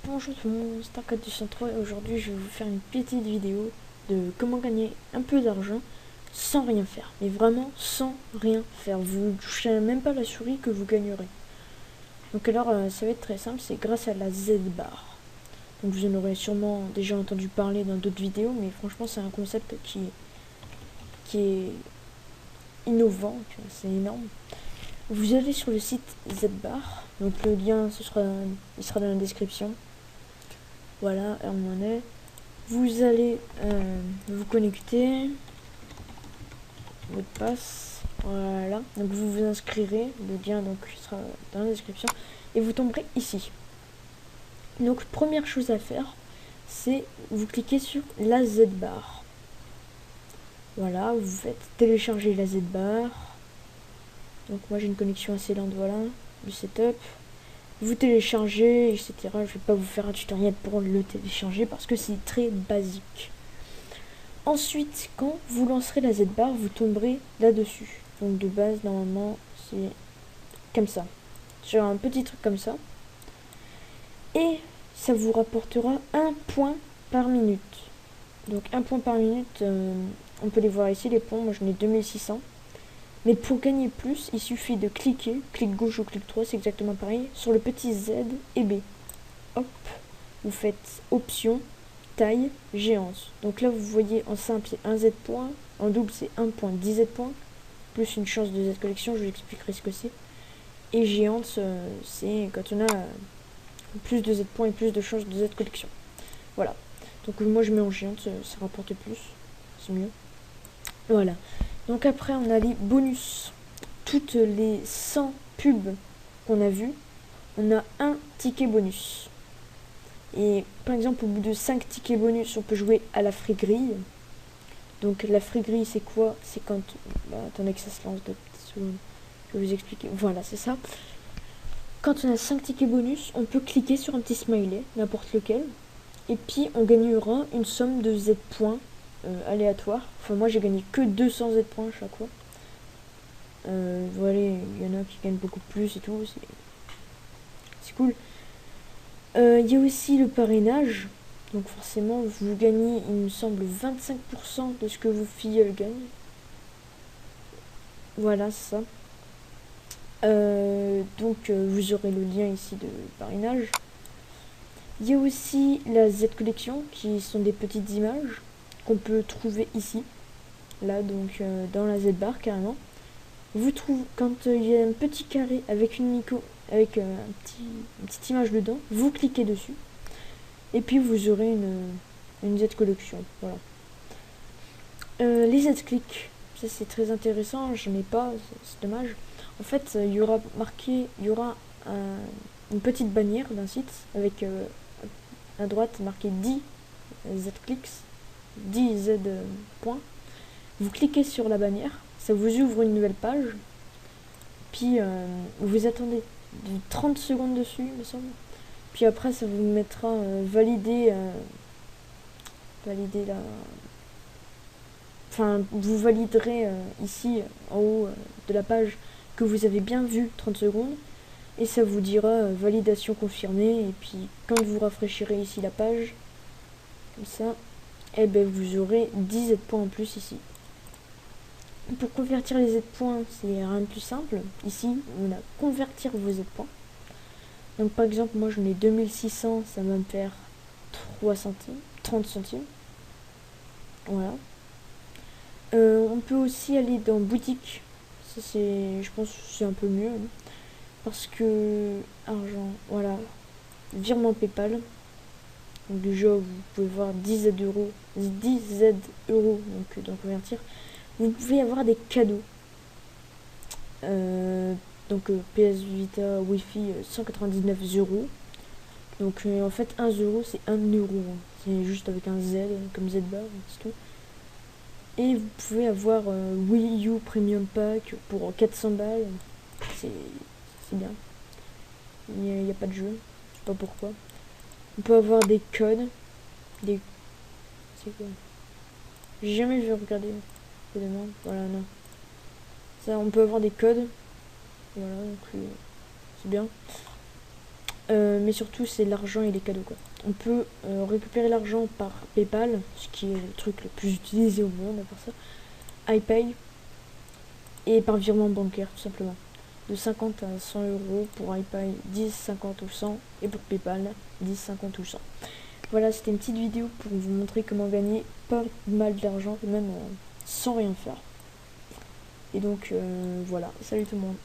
Bonjour tout le monde, Star4203 et aujourd'hui je vais vous faire une petite vidéo de comment gagner un peu d'argent sans rien faire. Mais vraiment sans rien faire, vous ne toucherez même pas la souris que vous gagnerez. Donc alors ça va être très simple, c'est grâce à la Z-Bar. Donc vous en aurez sûrement déjà entendu parler dans d'autres vidéos, mais franchement c'est un concept qui est innovant, c'est énorme. Vous allez sur le site Z-Bar, donc le lien il sera dans la description. Voilà, on en est. Vous allez vous connecter, mot de passe, voilà. Donc vous vous inscrirez, le lien donc sera dans la description et vous tomberez ici. Donc première chose à faire, c'est vous cliquez sur la Z-Bar. Voilà, vous faites télécharger la Z-Bar. Donc moi j'ai une connexion assez lente, voilà, le setup. Vous téléchargez, etc. Je vais pas vous faire un tutoriel pour le télécharger parce que c'est très basique. Ensuite, quand vous lancerez la Z-Bar, vous tomberez là-dessus. Donc de base, normalement, c'est comme ça. Sur un petit truc comme ça. Et ça vous rapportera 1 point par minute. Donc 1 point par minute, on peut les voir ici, les points. Moi, j'en ai 2600. Mais pour gagner plus, il suffit de cliquer, clic gauche ou clic droit, c'est exactement pareil, sur le petit Z et B. Hop, vous faites option, taille, géance. Donc là, vous voyez en simple, c'est 1 Z point, en double, c'est 1 point 10 Z points, plus une chance de Z collection, je vous expliquerai ce que c'est. Et géante, c'est quand on a plus de Z points et plus de chances de Z collection. Voilà. Donc moi, je mets en géante, ça rapporte plus, c'est mieux. Voilà. Donc après, on a les bonus. Toutes les 100 pubs qu'on a vues, on a un ticket bonus. Et par exemple, au bout de 5 tickets bonus, on peut jouer à la free grille. Donc la free grille, c'est quoi? C'est quand... attendez que ça se lance de petites secondes. Je vais vous expliquer. Voilà, c'est ça. Quand on a 5 tickets bonus, on peut cliquer sur un petit smiley, n'importe lequel. Et puis, on gagnera une somme de Z points aléatoire. Enfin, moi, j'ai gagné que 200 Z points à chaque fois. Voilà, il y en a qui gagnent beaucoup plus et tout. C'est cool. Il y a aussi le parrainage. Donc forcément, vous gagnez, il me semble, 25% de ce que vos filles gagnent. Voilà, c'est ça. Donc vous aurez le lien ici de parrainage. Il y a aussi la Z Collection, qui sont des petites images qu'on peut trouver ici. Là, donc dans la Z-Bar, carrément. Vous trouvez, quand il y a un petit carré avec une petite image dedans, vous cliquez dessus. Et puis vous aurez une Z collection. Voilà. Les Z-Click, ça c'est très intéressant, j'en ai pas, c'est dommage. En fait, il y aura une petite bannière d'un site avec à droite marqué 10 Z-Clicks, 10 Z points. Vous cliquez sur la bannière, ça vous ouvre une nouvelle page, puis vous attendez 30 secondes dessus, il me semble. Puis après, ça vous mettra valider la... Enfin, vous validerez ici, en haut de la page, que vous avez bien vu 30 secondes. Et ça vous dira validation confirmée. Et puis, quand vous rafraîchirez ici la page, comme ça, eh ben, vous aurez 10 Z points en plus ici. Pour convertir les Z points, c'est rien de plus simple. Ici, on a convertir vos Z points. Donc par exemple, moi j'en ai 2600, ça va me faire 3 centimes, 30 centimes. Voilà. On peut aussi aller dans boutique. Ça c'est, je pense que c'est un peu mieux. Hein, parce que argent, voilà. Virement PayPal. Donc déjà vous pouvez voir 10 Z euros. 10 Z euros donc d'en convertir. Vous pouvez avoir des cadeaux. Donc PS Vita Wi-Fi 199 euros. Donc en fait 1 euro c'est 1 euro. Hein. C'est juste avec un Z comme Z-Bar, c'est tout. Et vous pouvez avoir Wii U Premium Pack pour 400 balles. C'est bien. Il n'y a pas de jeu. Je sais pas pourquoi. On peut avoir des codes. C'est quoi? J'ai jamais vu regarder. Voilà, non. Ça, on peut avoir des codes. Voilà, donc c'est bien. mais surtout c'est l'argent et les cadeaux quoi. On peut récupérer l'argent par PayPal, ce qui est le truc le plus utilisé au monde à part ça, iPay, et par virement bancaire tout simplement. De 50 à 100 euros pour iPay, 10, 50 ou 100, et pour PayPal, 10, 50 ou 100. Voilà, c'était une petite vidéo pour vous montrer comment gagner pas mal d'argent, même sans rien faire. Et donc voilà, salut tout le monde.